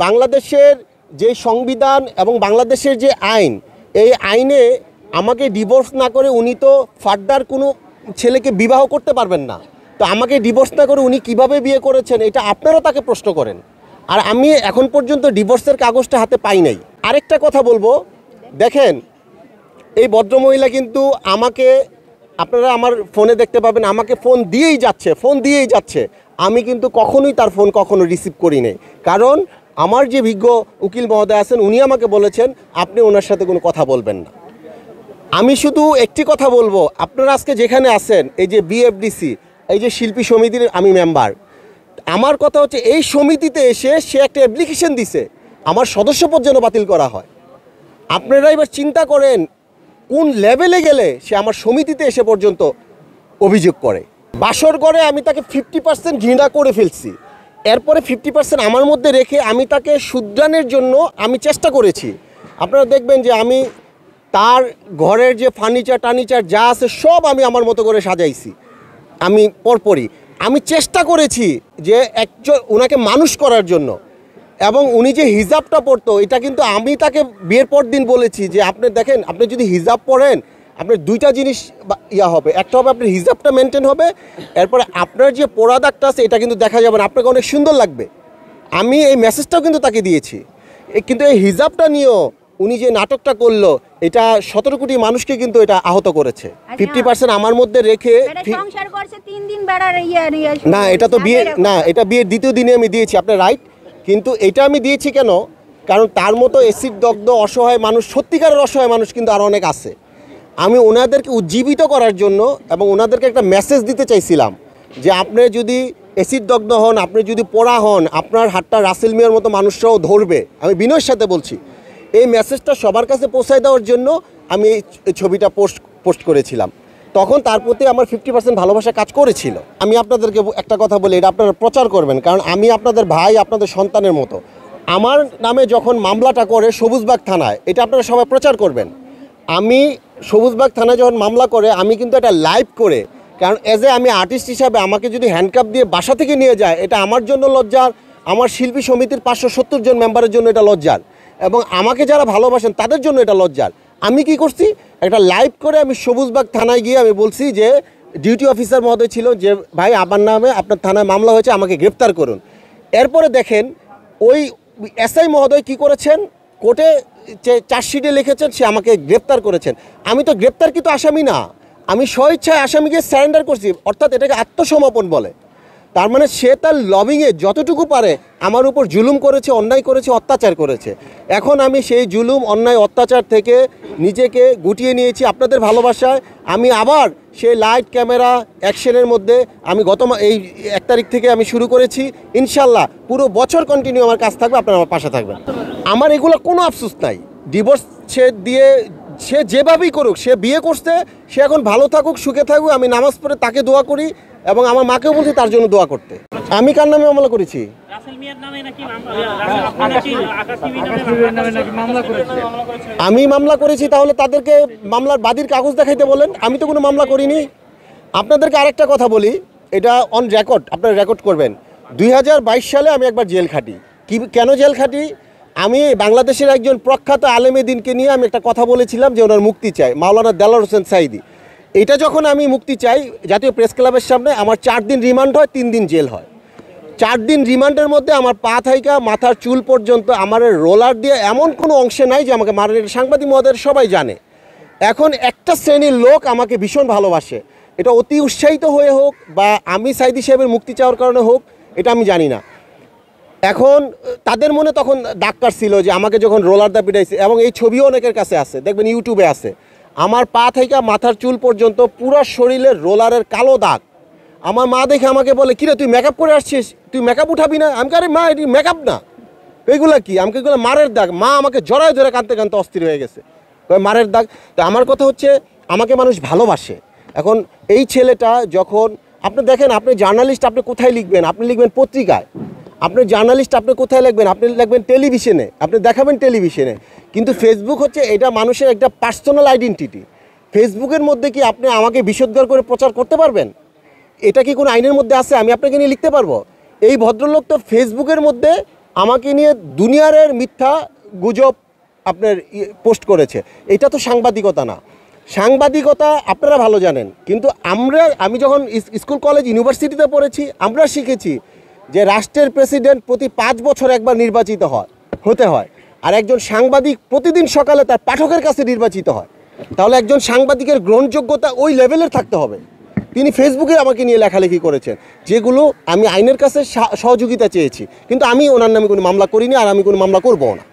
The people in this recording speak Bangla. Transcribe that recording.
বাংলাদেশের যে সংবিধান এবং বাংলাদেশের যে আইন, এই আইনে আমাকে ডিভোর্স না করে উনি তো ফার্দার কোনো ছেলেকে বিবাহ করতে পারবেন না। তো আমাকে ডিভোর্স না করে উনি কিভাবে বিয়ে করেছেন এটা আপনারা তাকে প্রশ্ন করেন। আর আমি এখন পর্যন্ত ডিভোর্সের কাগজটা হাতে পাই নাই। আরেকটা কথা বলবো, দেখেন এই ভদ্রমহিলা কিন্তু আমাকে, আপনারা আমার ফোনে দেখতে পাবেন, আমাকে ফোন দিয়েই যাচ্ছে। আমি কিন্তু কখনোই তার ফোন কখনো রিসিভ করি নাই, কারণ আমার যে বিজ্ঞ উকিল মহোদয় আছেন উনি আমাকে বলেছেন আপনি ওনার সাথে কোনো কথা বলবেন না। আমি শুধু একটি কথা বলবো, আপনারা আজকে যেখানে আছেন, এই যে বিএফডিসি, এই যে শিল্পী সমিতির আমি মেম্বার, আমার কথা হচ্ছে এই সমিতিতে এসে সে একটা অ্যাপ্লিকেশন দিছে আমার সদস্যপদ যেন বাতিল করা হয়। আপনারা এবার চিন্তা করেন কোন লেভেলে গেলে সে আমার সমিতিতে এসে পর্যন্ত অভিযোগ করে। বাসর ঘরে আমি তাকে 50% ঘৃণা করে ফেলছি, এরপরে 50% আমার মধ্যে রেখে আমি তাকে শুধরানোর জন্য আমি চেষ্টা করেছি। আপনারা দেখবেন যে আমি তার ঘরের যে ফার্নিচার যা আছে সব আমি আমার মতো করে সাজাইছি। আমি পরপরই আমি চেষ্টা করেছি যে ওনাকে মানুষ করার জন্য, এবং উনি যে হিজাবটা পরতো এটা কিন্তু আমি তাকে বিয়ের পর দিন বলেছি যে আপনি দেখেন, আপনি যদি হিজাব পরেন আপনার দুইটা জিনিস হবে, একটা হবে আপনার হিজাবটা মেনটেন হবে, এরপরে আপনার যে পোড়া দাগটা আছে এটা কিন্তু দেখা যাবে না, আপনাকে অনেক সুন্দর লাগবে। আমি এই মেসেজটাও কিন্তু তাকে দিয়েছি। কিন্তু এই হিজাবটা নিয়েও উনি যে নাটকটা করলো এটা 17 কোটি মানুষকে কিন্তু এটা আহত করেছে। 50% আমার মধ্যে রেখে না, এটা তো বিয়ে না, এটা বিয়ের দ্বিতীয় দিনে আমি দিয়েছি, আপনার রাইট। কিন্তু এটা আমি দিয়েছি কেন, কারণ তার মতো অ্যাসিড দগ্ধ অসহায় মানুষ, সত্যিকারের অসহায় মানুষ কিন্তু আরও অনেক আছে। আমি ওনাদেরকে উজ্জীবিত করার জন্য এবং ওনাদেরকে একটা মেসেজ দিতে চাইছিলাম যে আপনি যদি অ্যাসিড দগ্ধ হন, আপনি যদি পোড়া হন, আপনার হাতটা রাসেল মিয়ার মতো মানুষরাও ধরবে। আমি বিনয়ের সাথে বলছি, এই মেসেজটা সবার কাছে পৌঁছায় দেওয়ার জন্য আমি এই ছবিটা পোস্ট করেছিলাম। তখন তার প্রতি আমার 50% ভালোবাসা কাজ করেছিল। আমি আপনাদেরকে একটা কথা বলি, এটা আপনারা প্রচার করবেন, কারণ আমি আপনাদের ভাই, আপনাদের সন্তানের মতো। আমার নামে যখন মামলাটা করে সবুজবাগ থানায়, এটা আপনারা সবাই প্রচার করবেন। আমি সবুজবাগ থানায় যখন মামলা করে আমি কিন্তু এটা লাইভ করে, কারণ আমি আর্টিস্ট হিসাবে আমাকে যদি হ্যান্ডকাপ দিয়ে বাসা থেকে নিয়ে যায় এটা আমার জন্য লজ্জার, আমার শিল্পী সমিতির 570 জন মেম্বারের জন্য এটা লজ্জার, এবং আমাকে যারা ভালোবাসেন তাদের জন্য এটা লজ্জার। আমি কি করছি, একটা লাইভ করে আমি সবুজবাগ থানায় গিয়ে আমি বলছি যে ডিউটি অফিসার মহোদয় ছিল যে ভাই আমার নামে আপনার থানায় মামলা হয়েছে, আমাকে গ্রেপ্তার করুন। এরপরে দেখেন ওই এসআই মহোদয় কি করেছেন, কোর্টে চার্জশিটে লিখেছেন সে আমাকে গ্রেপ্তার করেছেন। আমি তো গ্রেপ্তারকৃত আসামি না, আমি স্বইচ্ছায় আসামিকে স্যারেন্ডার করছি, অর্থাৎ এটাকে আত্মসমর্পণ বলে। তার মানে সে তার লবিংয়ে যতটুকু পারে আমার উপর জুলুম করেছে, অন্যায় করেছে, অত্যাচার করেছে। এখন আমি সেই জুলুম, অন্যায়, অত্যাচার থেকে নিজেকে গুটিয়ে নিয়েছি আপনাদের ভালোবাসায়। আমি আবার সেই লাইট, ক্যামেরা, অ্যাকশনের মধ্যে আমি এই 1 তারিখ থেকে আমি শুরু করেছি। ইনশাল্লাহ পুরো বছর কন্টিনিউ আমার কাজ থাকবে, আপনারা আমার পাশে থাকবেন। আমার এগুলো কোনো আফসোস নাই। ডিভোর্স সে যেভাবেই করুক, সে বিয়ে করছে, সে এখন ভালো থাকুক, সুখে থাকুক। আমি নামাজ পড়ে তাকে দোয়া করি এবং আমার মাকেও বলছি তার জন্য দোয়া করতে। আমি কার নামে মামলা করেছি? আমি মামলা করেছি, তাহলে তাদেরকে মামলার বাদীর কাগজ দেখাইতে বলেন। আমি তো কোনো মামলা করিনি। আপনাদেরকে আরেকটা কথা বলি, এটা অন রেকর্ড, আপনারা রেকর্ড করবেন। 2022 সালে আমি একবার জেল খাটি। কেন জেল খাটি? আমি বাংলাদেশের একজন প্রখ্যাত আলেমে দিনকে নিয়ে আমি একটা কথা বলেছিলাম যে ওনার মুক্তি চাই, মাওলানা দেলাওয়ার হোসেন সাইদি। এটা যখন আমি মুক্তি চাই জাতীয় প্রেস ক্লাবের সামনে, আমার 4 দিন রিমান্ড হয়, 3 দিন জেল হয়। 4 দিন রিমান্ডের মধ্যে আমার পা থাইকা মাথার চুল পর্যন্ত আমার রোলার দিয়ে এমন কোনো অংশে নাই যে আমাকে মারের। সাংবাদিক মহোদয় সবাই জানে। এখন একটা শ্রেণীর লোক আমাকে ভীষণ ভালোবাসে, এটা অতি উৎসাহিত হয়ে হোক বা আমি সাইদি সাহেবের মুক্তি চাওয়ার কারণে হোক, এটা আমি জানি না। এখন তাদের মনে তখন ডাক্তার ছিল যে আমাকে যখন রোলার দা পিটাইছে, এবং এই ছবিও অনেকের কাছে আছে, দেখবেন ইউটিউবে আছে। আমার পা থেকে মাথার চুল পর্যন্ত পুরো শরীরের রোলারের কালো দাগ। আমার মা দেখে আমাকে বলে, কিরে তুই মেকআপ করে আসছিস, তুই মেকআপ উঠাবি না? আমি আরে মা এটি মেকআপ না, এইগুলো কি? আমাকে এগুলো মারের দাগ। মা আমাকে জড়ায় ধরে কাঁদতে কাঁদতে অস্থির হয়ে গেছে, মারের দাগ। তো আমার কথা হচ্ছে আমাকে মানুষ ভালোবাসে। এখন এই ছেলেটা যখন আপনি দেখেন, আপনি জার্নালিস্ট, আপনি কোথায় লিখবেন? আপনি লিখবেন পত্রিকায়। আপনি জার্নালিস্ট, আপনি কোথায় লিখবেন? আপনি লিখবেন টেলিভিশনে, আপনি দেখাবেন টেলিভিশনে। কিন্তু ফেসবুক হচ্ছে এটা মানুষের একটা পার্সোনাল আইডেন্টিটি। ফেসবুকের মধ্যে কি আপনি আমাকে বিষোদ্গার করে প্রচার করতে পারবেন? এটা কি কোনো আইনের মধ্যে আছে? আমি আপনাকে নিয়ে লিখতে পারবো? এই ভদ্রলোক তো ফেসবুকের মধ্যে আমাকে নিয়ে দুনিয়ারের মিথ্যা গুজব আপনার পোস্ট করেছে। এটা তো সাংবাদিকতা না। সাংবাদিকতা আপনারা ভালো জানেন, কিন্তু আমি যখন স্কুল কলেজ ইউনিভার্সিটিতে পড়েছি আমরা শিখেছি যে রাষ্ট্রের প্রেসিডেন্ট প্রতি 5 বছর একবার নির্বাচিত হতে হয়, আর একজন সাংবাদিক প্রতিদিন সকালে তার পাঠকের কাছে নির্বাচিত হয়। তাহলে একজন সাংবাদিকের গ্রহণযোগ্যতা ওই লেভেলের থাকতে হবে। তিনি ফেসবুকে আমাকে নিয়ে লেখালেখি করেছেন, যেগুলো আমি আইনের কাছে সহযোগিতা চেয়েছি, কিন্তু আমি ওনার নামে কোনো মামলা করিনি, আর আমি কোনো মামলা করবো না।